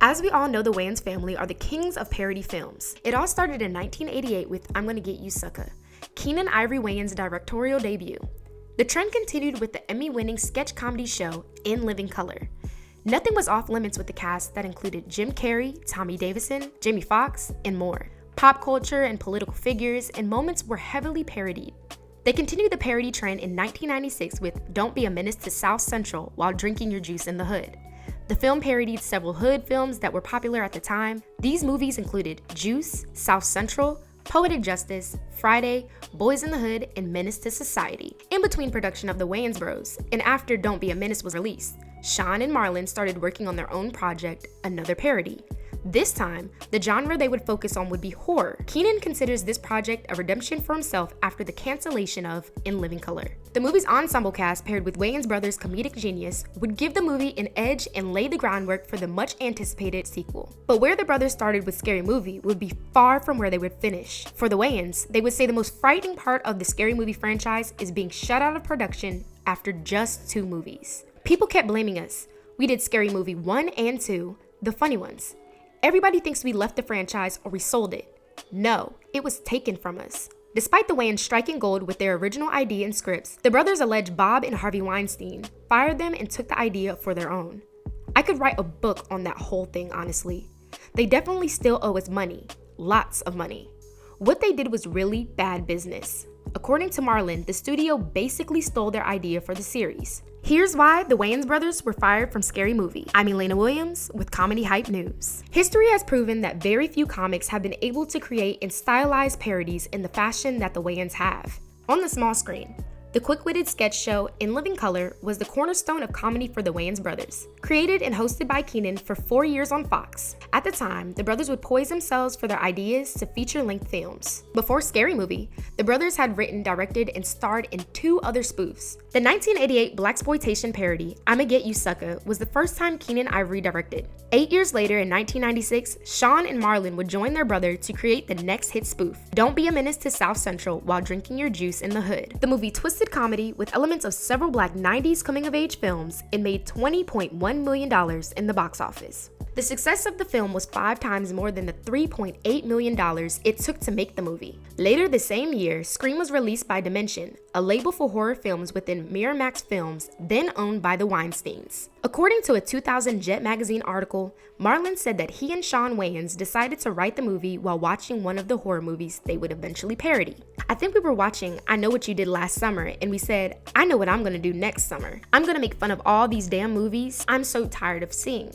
As we all know, the Wayans family are the kings of parody films. It all started in 1988 with I'm Gonna Get You Sucker, Keenen Ivory Wayans' directorial debut. The trend continued with the Emmy-winning sketch comedy show In Living Color. Nothing was off limits with the cast that included Jim Carrey, Tommy Davidson, Jamie Foxx, and more. Pop culture and political figures and moments were heavily parodied. They continued the parody trend in 1996 with Don't Be a Menace to South Central while drinking your juice in the hood. The film parodied several hood films that were popular at the time. These movies included Juice, South Central, Poetic Justice, Friday, Boys in the Hood, and Menace to Society. In between production of the Wayans Bros, and after Don't Be a Menace was released, Sean and Marlon started working on their own project, another parody. This time, the genre they would focus on would be horror. Keenen considers this project a redemption for himself after the cancellation of In Living Color. The movie's ensemble cast, paired with Wayans brothers' comedic genius, would give the movie an edge and lay the groundwork for the much-anticipated sequel. But where the brothers started with Scary Movie would be far from where they would finish. For the Wayans, they would say the most frightening part of the Scary Movie franchise is being shut out of production after just 2 movies. People kept blaming us. We did Scary Movie 1 and 2, the funny ones. Everybody thinks we left the franchise or we sold it. No, it was taken from us. Despite the Wayans striking gold with their original idea and scripts, the brothers allege Bob and Harvey Weinstein fired them and took the idea for their own. I could write a book on that whole thing, honestly. They definitely still owe us money, lots of money. What they did was really bad business. According to Marlon, the studio basically stole their idea for the series. Here's why the Wayans brothers were fired from Scary Movie. I'm Elena Williams with Comedy Hype News. History has proven that very few comics have been able to create and stylize parodies in the fashion that the Wayans have. On the small screen, the quick-witted sketch show In Living Color was the cornerstone of comedy for the Wayans brothers. Created and hosted by Keenen for 4 years on Fox. At the time, the brothers would poise themselves for their ideas to feature-length films. Before Scary Movie, the brothers had written, directed, and starred in 2 other spoofs. The 1988 blaxploitation parody I'ma Get You Sucker was the first time Keenen Ivory directed. 8 years later, in 1996, Sean and Marlon would join their brother to create the next hit spoof, Don't Be a Menace to South Central while drinking your juice in the hood. The movie twisted comedy with elements of several black 90s coming-of-age films and made $20.1 million in the box office. The success of the film was 5 times more than the $3.8 million it took to make the movie. Later the same year, Scream was released by Dimension, a label for horror films within Miramax Films, then owned by the Weinsteins. According to a 2000 Jet magazine article, Marlon said that he and Sean Wayans decided to write the movie while watching one of the horror movies they would eventually parody. I think we were watching I Know What You Did Last Summer, and we said, I know what I'm gonna do next summer. I'm gonna make fun of all these damn movies I'm so tired of seeing.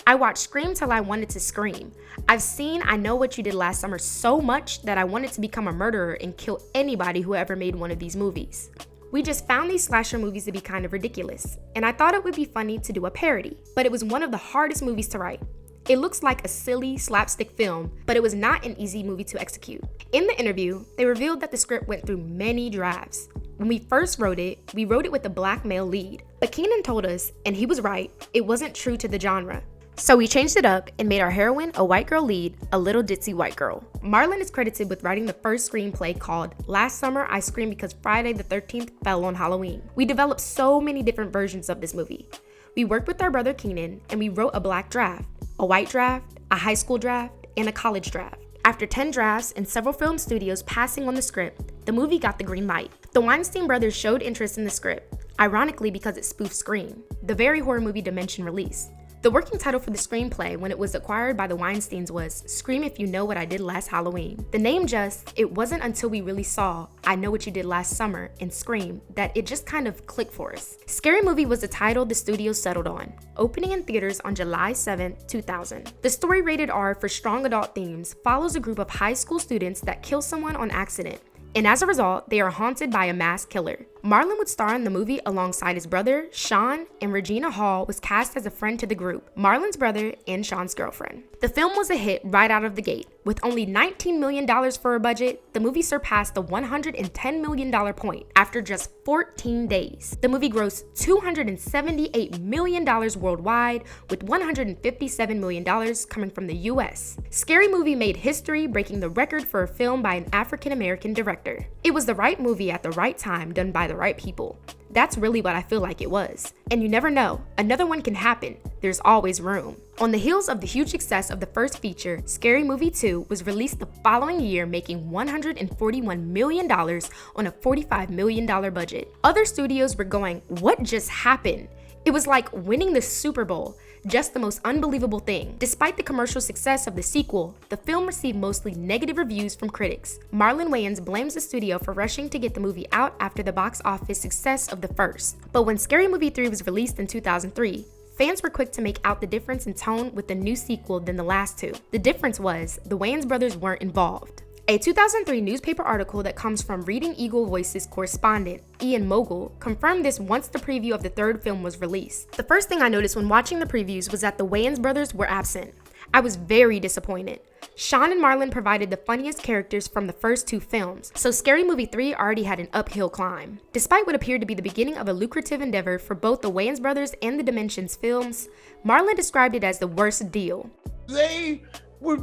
I watched Scream till I wanted to scream. I've seen I Know What You Did Last Summer so much that I wanted to become a murderer and kill anybody who ever made one of these movies. We just found these slasher movies to be kind of ridiculous, and I thought it would be funny to do a parody, but it was one of the hardest movies to write. It looks like a silly slapstick film, but it was not an easy movie to execute. In the interview, they revealed that the script went through many drafts. When we first wrote it, we wrote it with a black male lead, but Keenen told us, and he was right, it wasn't true to the genre. So we changed it up and made our heroine a white girl lead, a little ditzy white girl. Marlon is credited with writing the first screenplay called Last Summer I Screamed Because Friday the 13th Fell on Halloween. We developed so many different versions of this movie. We worked with our brother Keenen and we wrote a black draft, a white draft, a high school draft, and a college draft. After 10 drafts and several film studios passing on the script, the movie got the green light. The Weinstein brothers showed interest in the script, ironically because it spoofed Scream, the very horror movie Dimension released. The working title for the screenplay when it was acquired by the Weinsteins was Scream If You Know What I Did Last Halloween. The name it wasn't until we really saw I Know What You Did Last Summer and Scream that it just kind of clicked for us. Scary Movie was the title the studio settled on, opening in theaters on July 7, 2000. The story, rated R for strong adult themes, follows a group of high school students that kill someone on accident, and as a result, they are haunted by a mass killer. Marlon would star in the movie alongside his brother, Sean, and Regina Hall was cast as a friend to the group, Marlon's brother and Sean's girlfriend. The film was a hit right out of the gate. With only $19 million for a budget, the movie surpassed the $110 million point after just 14 days. The movie grossed $278 million worldwide, with $157 million coming from the US. Scary Movie made history, breaking the record for a film by an African-American director. It was the right movie at the right time, done by the right people. That's really what I feel like it was. And you never know, another one can happen. There's always room. On the heels of the huge success of the first feature, Scary Movie 2 was released the following year, making $141 million on a $45 million budget. Other studios were going, what just happened? It was like winning the Super Bowl. Just the most unbelievable thing. Despite the commercial success of the sequel, the film received mostly negative reviews from critics. Marlon Wayans blames the studio for rushing to get the movie out after the box office success of the first. But when Scary Movie 3 was released in 2003, fans were quick to make out the difference in tone with the new sequel than the last two. The difference was, the Wayans brothers weren't involved. A 2003 newspaper article that comes from Reading Eagle Voices correspondent Ian Mogul confirmed this once the preview of the third film was released. The first thing I noticed when watching the previews was that the Wayans brothers were absent. I was very disappointed. Sean and Marlon provided the funniest characters from the first two films, so Scary Movie 3 already had an uphill climb. Despite what appeared to be the beginning of a lucrative endeavor for both the Wayans brothers and the Dimensions films, Marlon described it as the worst deal. They were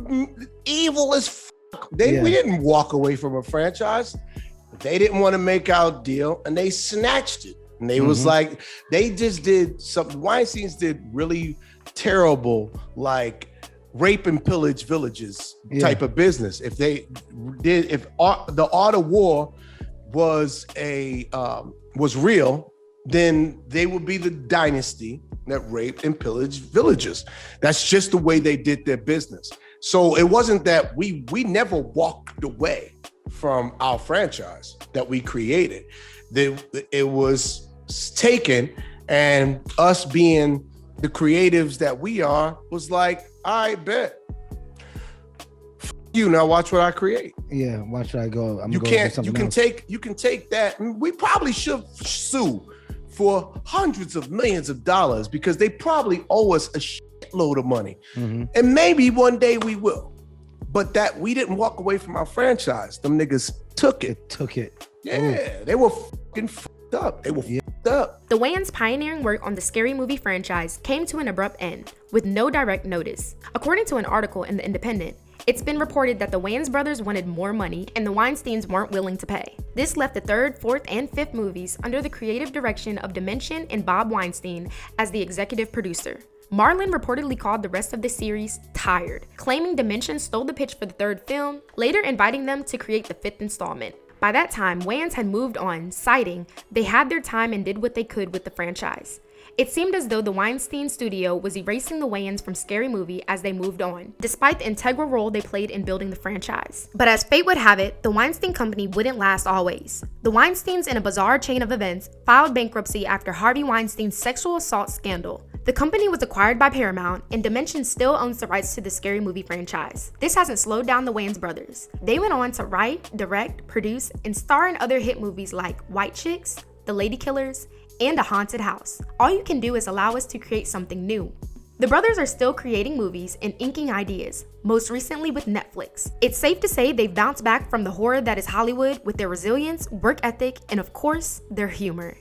evil as We didn't walk away from a franchise. They didn't want to make our deal, and they snatched it. And they was like, they just did something. Weinstein's did really terrible, like rape and pillage villages type of business. If the art of war was real, then they would be the dynasty that raped and pillaged villages. That's just the way they did their business. So it wasn't that we never walked away from our franchise that we created. It was taken, and us being the creatives that we are was like, I bet. You now watch what I create. Yeah, watch what I go. You can take that. We probably should sue for hundreds of millions of dollars because they probably owe us a shitload of money. And maybe one day we will. But that we didn't walk away from our franchise. Them niggas took it. Yeah, they were fucking fucked up. They were fucked up. The Wayans' pioneering work on the Scary Movie franchise came to an abrupt end, with no direct notice. According to an article in The Independent, it's been reported that the Wayans brothers wanted more money and the Weinsteins weren't willing to pay. This left the third, fourth, and fifth movies under the creative direction of Dimension and Bob Weinstein as the executive producer. Marlon reportedly called the rest of the series tired, claiming Dimension stole the pitch for the third film, later inviting them to create the fifth installment. By that time, Wayans had moved on, citing they had their time and did what they could with the franchise. It seemed as though the Weinstein studio was erasing the Wayans from Scary Movie as they moved on, despite the integral role they played in building the franchise. But as fate would have it, the Weinstein Company wouldn't last always. The Weinsteins, in a bizarre chain of events, filed bankruptcy after Harvey Weinstein's sexual assault scandal. The company was acquired by Paramount, and Dimension still owns the rights to the Scary Movie franchise. This hasn't slowed down the Wayans brothers. They went on to write, direct, produce, and star in other hit movies like White Chicks, The Lady Killers, and A Haunted House. All you can do is allow us to create something new. The brothers are still creating movies and inking ideas, most recently with Netflix. It's safe to say they've bounced back from the horror that is Hollywood with their resilience, work ethic, and of course, their humor.